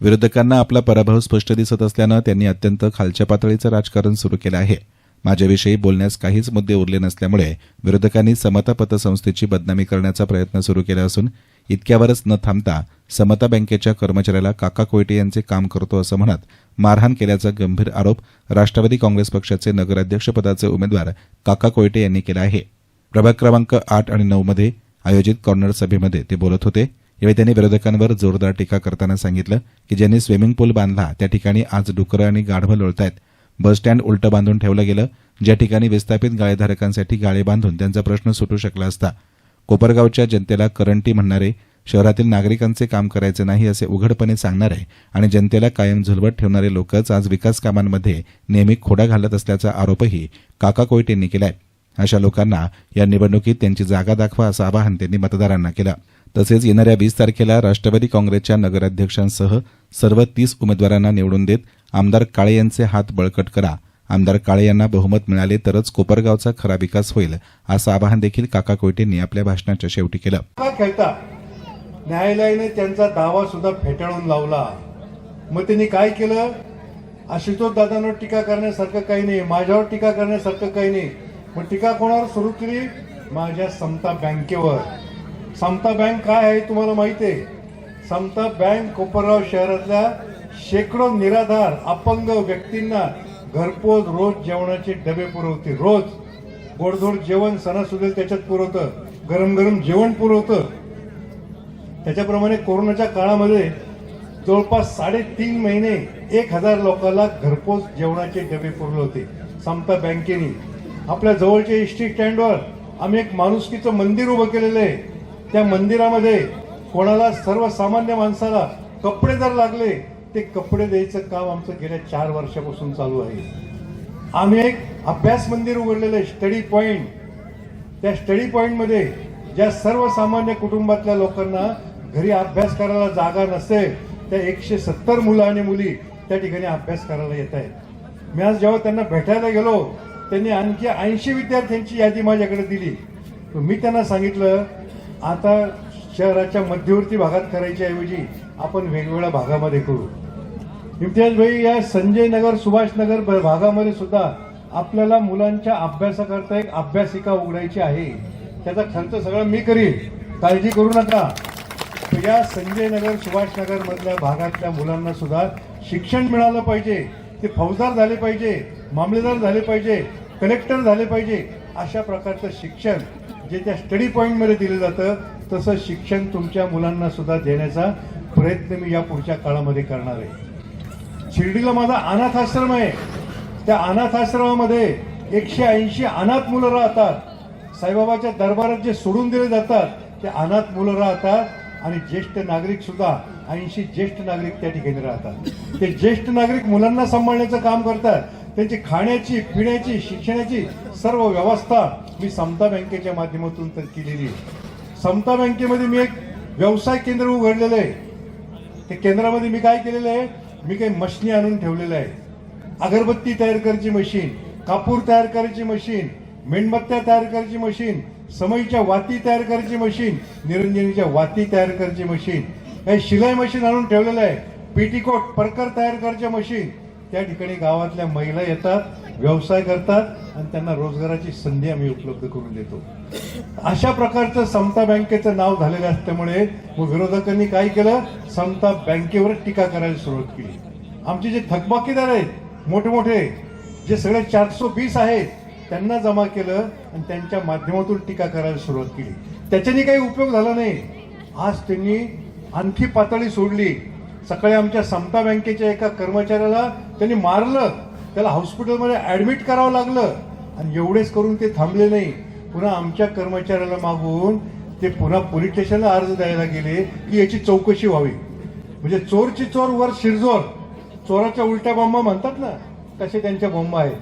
विरोधकांना आपला पराभव स्पष्ट दिसत असल्यानं त्यांनी अत्यंत खालच्या पातळीचं राजकारण सुरू केलं आहे. माझ्याविषयी बोलण्यास काहीच मुद्दे उरले नसल्यामुळे विरोधकांनी समता पतसंस्थेची बदनामी करण्याचा प्रयत्न सुरू केला असून इतक्यावरच न थांबता समता बँकेच्या कर्मचाऱ्याला काका कोयटे यांचे काम करतो असं म्हणत मारहाण केल्याचा गंभीर आरोप राष्ट्रवादी काँग्रेस पक्षाचे नगराध्यक्षपदाचे उमेदवार काका कोयटे यांनी केला आहे. प्रभाग क्रमांक 8 आणि 9 मध्ये आयोजित कॉर्नर सभेमध्ये ते बोलत होते. यावेळी त्यांनी विरोधकांवर जोरदार टीका करताना सांगितलं की ज्यांनी स्विमिंग पूल बांधला त्या ठिकाणी आज डुकरं आणि गाढवं लोळतायत. बसस्टँड उलटं बांधून ठेवलं गेलं. ज्या ठिकाणी विस्थापित गाळेधारकांसाठी गाळे बांधून त्यांचा प्रश्न सुटू शकला असता. कोपरगावच्या जनतेला करंटी म्हणणारे, शहरातील नागरिकांचे काम करायचे नाही असे उघडपणे सांगणारे आणि जनतेला कायम झुलवत ठेवणारे लोकच आज विकास कामांमध्ये नेहमी खोडा घालत असल्याचा आरोपही काका कोयटेंनी केलाय. अशा लोकांना या निवडणुकीत त्यांची जागा दाखवा असं आवाहन त्यांनी मतदारांना केलं. तसेच येणाऱ्या 20 तारखेला राष्ट्रवादी काँग्रेसच्या नगराध्यक्षांसह सर्व 30 उमेदवारांना निवडून देत आमदार काळे यांचे हात बळकट करा. आमदार काळे यांना बहुमत मिळाले तरच कोपरगावचा खरा विकास होईल असं आवाहन देखील काका कोयटेंनी आपल्या भाषणाच्या शेवटी केलं. न्यायालयाने त्यांचा दावा सुद्धा फेटाळून लावला. मग त्यांनी काय केलं? आशुतोष दादांवर टीका करण्यासारखं काही नाही, माझ्यावर टीका करण्यासारखं काही नाही. मग टीका कोणावर सुरू केली? माझ्या समता बँकेवर. समता बँक काय आहे तुम्हाला माहिती आहे? समता बँक कोपरगाव शहरातल्या शेकडो निराधार अपंग व्यक्तींना घरपोच रोज जेवणाचे डबे पुरवते. रोज गोडधोड जेवण सणासुदीला त्याच्यात पुरवतं, गरम गरम जेवण पुरवतं. त्याच्याप्रमाणे कोरोनाच्या काळामध्ये जवळपास 3.5 महिने 1000 लोकांना घरपोच जेवणाचे डबे पुरवले होते समता बँकेने. आपल्या जवळच्या एसटी स्टँडवर आम्ही एक माणुसकीचं मंदिर उभं केलेलं आहे. त्या मंदिरामध्ये कोणाला सर्वसामान्य माणसाला कपडे जर लागले ते कपडे द्यायचं काम आमचं गेल्या 4 वर्षापासून चालू आहे. आम्ही एक अभ्यास मंदिर उघडलेलं आहे, स्टडी पॉइंट. त्या स्टडी पॉइंटमध्ये ज्या सर्वसामान्य कुटुंबातल्या लोकांना घरी अभ्यास करायला जागा नसेल त्या 170 मुलं आणि मुली त्या ठिकाणी अभ्यास करायला येत आहेत. मी आज जेव्हा त्यांना भेटायला गेलो त्यांनी आणखी 80 विद्यार्थ्यांची यादी माझ्याकडे दिली. मी त्यांना सांगितलं आता शहराच्या मध्यवर्ती भागात करायच्या ऐवजी आपण वेगवेगळ्या भागामध्ये करू. इम्तियाज भाई, या संजय नगर, सुभाष नगर भागामध्ये सुद्धा आपल्याला मुलांच्या अभ्यासाकरता एक अभ्यासिका उघडायची आहे. त्याचा खर्च सगळा मी करीन, काळजी करू नका. या संजय नगर, सुभाष नगर मधल्या भागातल्या मुलांना सुद्धा शिक्षण मिळालं पाहिजे. ते फौजदार झाले पाहिजे, मामलेदार झाले पाहिजे, कलेक्टर झाले पाहिजे. अशा प्रकारचं शिक्षण जे त्या स्टडी पॉइंटमध्ये दिलं जातं तसं शिक्षण तुमच्या मुलांना सुद्धा देण्याचा प्रयत्न मी या पुढच्या काळामध्ये करणार आहे. शिर्डीला माझा अनाथ आश्रम आहे. त्या अनाथ आश्रमामध्ये 180 अनाथ मुलं राहतात. साईबाबाच्या दरबारात जे सोडून दिले जातात ते अनाथ मुलं राहतात आणि ज्येष्ठ नागरिक सुद्धा 80 ज्येष्ठ नागरिक त्या ठिकाणी राहतात. ते ज्येष्ठ नागरिक मुलांना सांभाळण्याचं काम करतात. त्यांची खाण्याची, पिण्याची, शिक्षणाची सर्व व्यवस्था मी समता बँकेच्या माध्यमातून तर केलेली आहे. समता बँकेमध्ये मी एक व्यवसाय केंद्र उघडलेलं आहे. त्या केंद्रामध्ये मी काय केलेलं आहे? मी काही मशिनी आणून ठेवलेलं आहे. अगरबत्ती तयार करायची मशीन, कापूर तयार करायची मशीन, मेणबत्त्या तयार करायची मशीन, समईच्या वाती तयार करायची मशीन, निरंजनीच्या वाती तयार करायची मशीन, काही शिलाई मशीन आणून ठेवलेलं आहे. पेटीकोट, परकर तयार करायच्या मशीन. त्या ठिकाणी गावातल्या महिला येतात, व्यवसाय करतात आणि त्यांना रोजगाराची संधी आम्ही उपलब्ध करून देतो. अशा प्रकारचं समता बँकेचं नाव झालेलं असल्यामुळे विरोधकांनी काय केलं? समता बँकेवर टीका करायला सुरुवात केली. आमचे जे थकबाकीदार आहेत मोठे मोठे, जे सगळे 420 आहेत, त्यांना जमा केलं आणि त्यांच्या माध्यमातून टीका करायला सुरुवात केली. त्याच्याने काही उपयोग झाला नाही. आज त्यांनी आणखी पातळी सोडली. सकाळी आमच्या समता बँकेच्या एका कर्मचाऱ्याला त्यांनी मारलं, त्याला हॉस्पिटलमध्ये ऍडमिट करावं लागलं. आणि एवढेच करून ते थांबले नाही, पुन्हा आमच्या कर्मचाऱ्याला मागून ते पुन्हा पोलीस स्टेशनला अर्ज द्यायला गेले की याची चौकशी व्हावी. म्हणजे चोरची चोर वर शिरजोर, चोराच्या उलट्या बॉम्बा म्हणतात ना, तसे त्यांच्या बॉम्बा आहेत.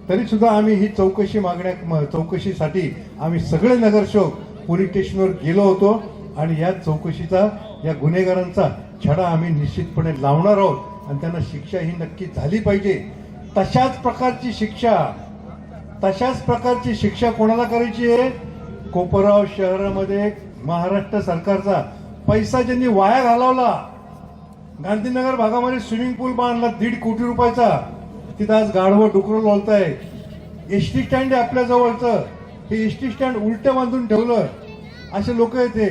तरी सुद्धा आम्ही ही चौकशीसाठी आम्ही सगळे नगरसेवक पोलीस स्टेशनवर गेलो होतो आणि या चौकशीचा, या गुन्हेगारांचा छडा आम्ही निश्चितपणे लावणार आहोत आणि त्यांना शिक्षा ही नक्की झाली पाहिजे. तशाच प्रकारची शिक्षा कोणाला करायची आहे? कोपरगाव शहरामध्ये महाराष्ट्र सरकारचा पैसा ज्यांनी वाया घालवला, गांधीनगर भागामध्ये स्विमिंग पूल बांधला 1.5 कोटी रुपयाचा. तिथं आज गाढवं डुकरं लोळताय. एसटी स्टँड आहे आपल्या जवळचं, हे एसटी स्टँड उलटं बांधून ठेवलं. असे लोक येते.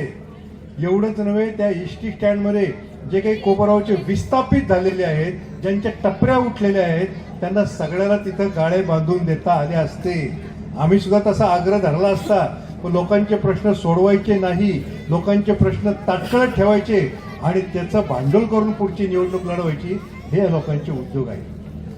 एवढंच नव्हे, त्या एसटी स्टँडमध्ये जे काही कोपरावचे विस्थापित झालेले आहेत, ज्यांच्या टपऱ्या उठलेल्या आहेत, त्यांना सगळ्याला तिथं गाळे बांधून देता आले असते. आम्ही सुद्धा तसा आग्रह धरला असता. पण लोकांचे प्रश्न सोडवायचे नाही, लोकांचे प्रश्न ताटकळत ठेवायचे आणि त्याचं भांडवल करून पुढची निवडणूक लढवायची, हे या लोकांचे उद्योग आहे.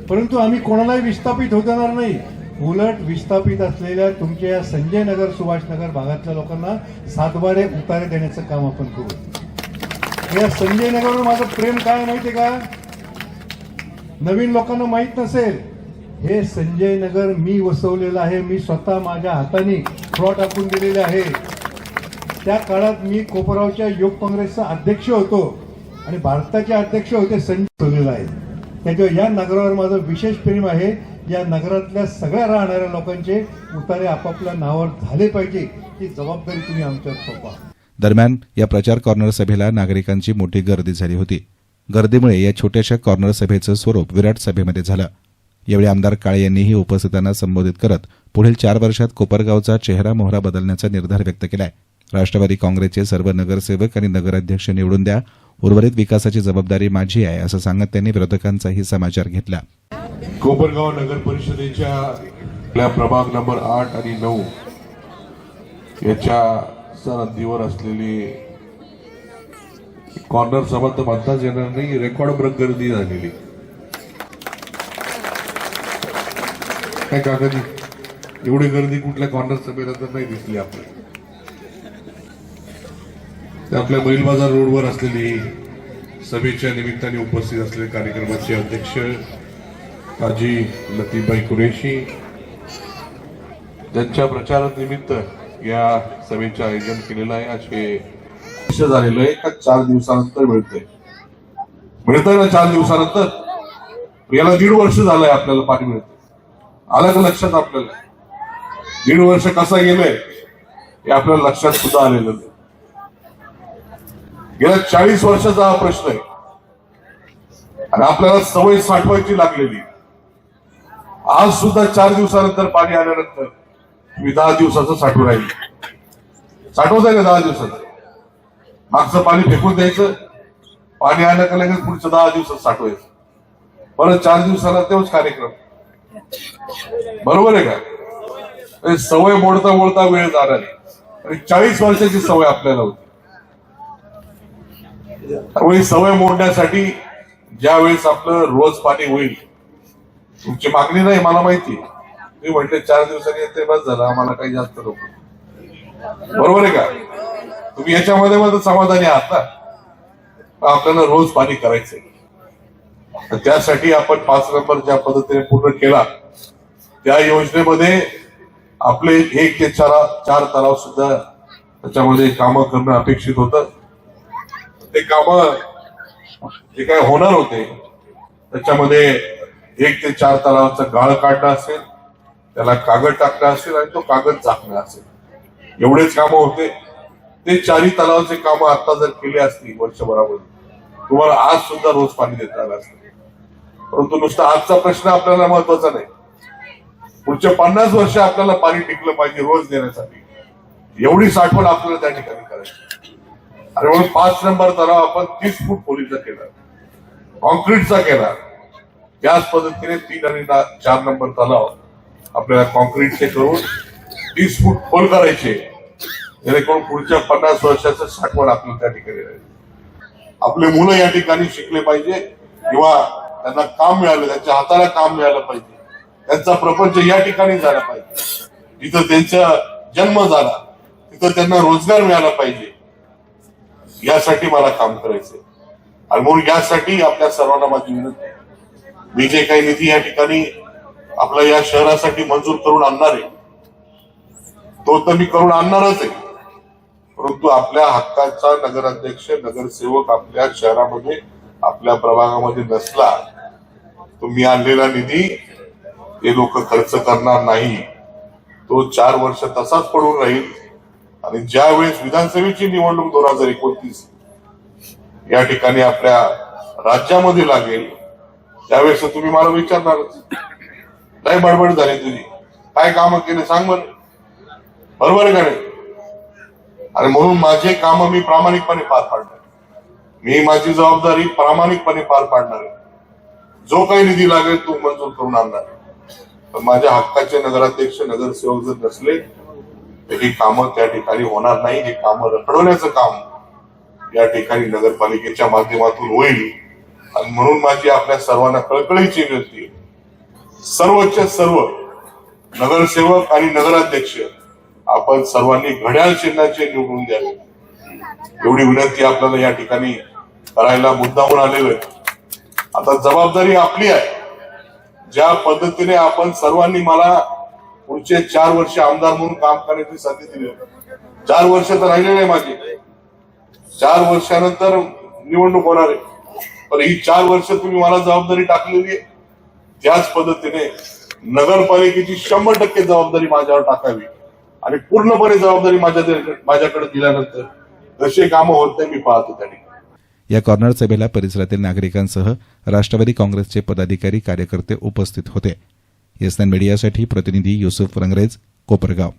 परंतु आम्ही कोणालाही विस्थापित होऊ देणार नाही. उलट विस्थापित असलेल्या तुमच्या या संजय नगर, सुभाषनगर भागातल्या लोकांना सातबारे उतारे देण्याचं काम आपण करू. या संजय नगरवर माझं प्रेम काय माहितीये का? नवीन लोकांना माहित नसेल, हे संजय नगर मी वसवलेलं आहे. मी स्वतः माझ्या हाताने प्लॉट टाकून दिलेले आहे. त्या काळात मी कोपरावच्या युवक काँग्रेसचा अध्यक्ष होतो आणि भारताचे अध्यक्ष होते. संजय वसवलेला आहे. त्याच्यावर या नगरावर माझं विशेष प्रेम आहे. या नगरातल्या सगळ्या राहणाऱ्या लोकांचे उतारे आपापल्या नावावर झाले पाहिजे, ही जबाबदारी तुम्ही आमच्यावर सोपा. दरम्यान या प्रचार कॉर्नर सभेला नागरिकांची मोठी गर्दी झाली होती. गर्दीमुळे या छोट्याशा कॉर्नर सभेचं स्वरूप विराट सभेमध्ये झालं. यावेळी आमदार काळे यांनीही उपस्थितांना संबोधित करत पुढील 4 वर्षात कोपरगावचा चेहरा मोहरा बदलण्याचा निर्धार व्यक्त केलाय. राष्ट्रवादी काँग्रेसचे सर्व नगरसेवक आणि नगराध्यक्ष निवडून द्या, उर्वरित विकासाची जबाबदारी माझी आहे, असं सांगत त्यांनी विरोधकांचाही समाचार घेतला. कोपरगाव नगर परिषदेच्या आपल्या प्रभाग नंबर 8 आणि 9 याच्या सरहद्दीवर असलेली कॉर्नर सभा तर म्हणताच येणार नाही, रेकॉर्ड ब्रेक गर्दी झालेली. काय काकाजी, एवढी गर्दी कुठल्या कॉर्नर सभेला तर नाही दिसली आपल्याला. आपल्या बैल बाजार रोडवर असलेली सभेच्या निमित्ताने उपस्थित असलेले कार्यक्रमाचे अध्यक्ष काजी लतीफबाई कुरेशी, त्यांच्या प्रचारानिमित्त या सभेचे आयोजन केलेलं आहे. असे झालेलं आहे का 4 दिवसानंतर मिळतंय ना, 4 दिवसानंतर. याला 1.5 वर्ष झालंय आपल्याला पाणी मिळतं. आलं का लक्षात आपल्याला? 1.5 वर्ष कसा गेलंय हे आपल्याला लक्षात सुद्धा आलेलं नाही. गेल्या 40 वर्षाचा हा प्रश्न आहे आणि आपल्याला सवय साठवायची लागलेली. आज सुद्धा 4 दिवसानंतर पाणी आल्यानंतर तुम्ही 10 दिवसाचं साठवून राहील. साठवत आहे का 10 दिवसाचं? मागचं पाणी फेकून द्यायचं, पाणी आलं का लगेच पुढचं 10 दिवसात साठवायचं, परत 4 दिवसाला तेच कार्यक्रम. बरोबर आहे का? सवय मोडता मोडता वेळ जाणार आहे आणि 40 वर्षाची सवय आपल्याला होती. त्यामुळे सवय मोडण्यासाठी ज्या वेळेस आपलं रोज पाणी होईल, तुमची मागणी नाही मला माहिती, मी म्हटले 4 दिवसांनी येते बस झालं, आम्हाला काही जास्त नको. बरोबर आहे का? तुम्ही याच्यामध्ये मध्ये समाधानी आहात ना? आपल्याला रोज पाणी करायचंय. त्यासाठी आपण 5 नंबर ज्या पद्धतीने पूर्ण केला, त्या योजनेमध्ये आपले 1 ते 4 तलाव सुद्धा त्याच्यामध्ये कामं करणं अपेक्षित होतं. ते कामं जे काय होणार होते त्याच्यामध्ये 1 ते 4 तलावाचं गाळ काढणं असेल, त्याला कागद टाकणं असेल आणि तो कागद झाकणं असेल, एवढेच कामं होते. ते 4 तलावाचे कामं आता जर केले असतील वर्षभरामध्ये, तुम्हाला आज सुद्धा रोज पाणी देता आलं असतं. परंतु नुसता आजचा प्रश्न आपल्याला महत्वाचा नाही, पुढच्या 50 वर्ष आपल्याला पाणी टिकलं पाहिजे रोज देण्यासाठी, एवढी साठवण आपल्याला त्या ठिकाणी करायची. आणि म्हणून 5 नंबर तलाव आपण 30 फूट खोलीचा केला, कॉन्क्रीटचा केला. त्याच पद्धतीने 3 आणि 4 नंबर तलाव आपल्याला कॉन्क्रीटचे करून 30 फूट खोल करायचे, जेणेकरून पुढच्या 50 वर्षाचं साठवण आपल्याला त्या ठिकाणी राहील. आपले मुलं या ठिकाणी शिकले पाहिजे किंवा त्यांना काम मिळालं, त्यांच्या हाताला काम मिळालं पाहिजे, त्यांचा प्रपंच या ठिकाणी झाला पाहिजे, जिथं त्यांचा जन्म झाला तिथं त्यांना रोजगार मिळाला पाहिजे. यासाठी मला काम करायचंय आणि म्हणून यासाठी आपल्या सर्वांना माझी विनंती, मी जे काही निधी या ठिकाणी आपल्या या शहरासाठी मंजूर करून आणणार आहे तो तर मी करून आणणारच आहे, परंतु आपल्या हक्काचा नगराध्यक्ष नगरसेवक आपल्या शहरामध्ये आपल्या प्रभागामध्ये नसला, तुम्ही आणलेला निधी ते लोक खर्च करणार नाही, तो 4 वर्ष तसाच पडून राहील. आणि ज्या वेळेस विधानसभेची निवडणूक 2029 या ठिकाणी आपल्या राज्यामध्ये लागेल त्यावेळेस तुम्ही मला विचारणारच. काय बडबड झाली तुझी, काय कामं केले सांग बरं, बरोबर आहे का नाही? आणि म्हणून माझे काम मी प्रामाणिकपणे पार पाडणार, मी माझी जबाबदारी प्रामाणिकपणे पार पाडणार आहे. जो काही निधी लागेल तो मंजूर करून आणणार. पण माझ्या हक्काचे नगराध्यक्ष नगरसेवक जर नसले तर ही कामं त्या ठिकाणी होणार नाही. हे कामं रखडवण्याचं काम या ठिकाणी नगरपालिकेच्या माध्यमातून होईल. आणि म्हणून माझी आपल्या सर्वांना कळकळीची विनंती आहे, सर्वच्या सर्व नगरसेवक आणि नगराध्यक्ष आपण सर्वांनी घड्याळ चिन्हाचे निवडून द्यावे, एवढी विनंती आपल्याला या ठिकाणी करायला मुद्दामून आलेलो आहे. आता जबाबदारी आपली आहे. ज्या पद्धतीने आपण सर्वांनी मला पुढचे 4 वर्ष आमदार म्हणून काम करण्याची संधी दिली, 4 वर्ष तर राहिले नाही माझे, 4 वर्षानंतर निवडणूक होणार आहे. पण ही 4 वर्ष तुम्ही मला जबाबदारी टाकलेली आहे, त्याच पद्धतीने नगरपालिकेची 100% जबाबदारी माझ्यावर टाकावी आणि पूर्णपणे जबाबदारी माझ्याकडे दिल्यानंतर जसे कामं होत नाही मी पाहतो त्या ठिकाणी. या कॉर्नर सभेला परिसरातील नागरिकांसह राष्ट्रवादी काँग्रेसचे पदाधिकारी कार्यकर्ते उपस्थित होते. येसनान मीडियासाठी प्रतिनिधी युसुफ रंगरेज, कोपरगाव.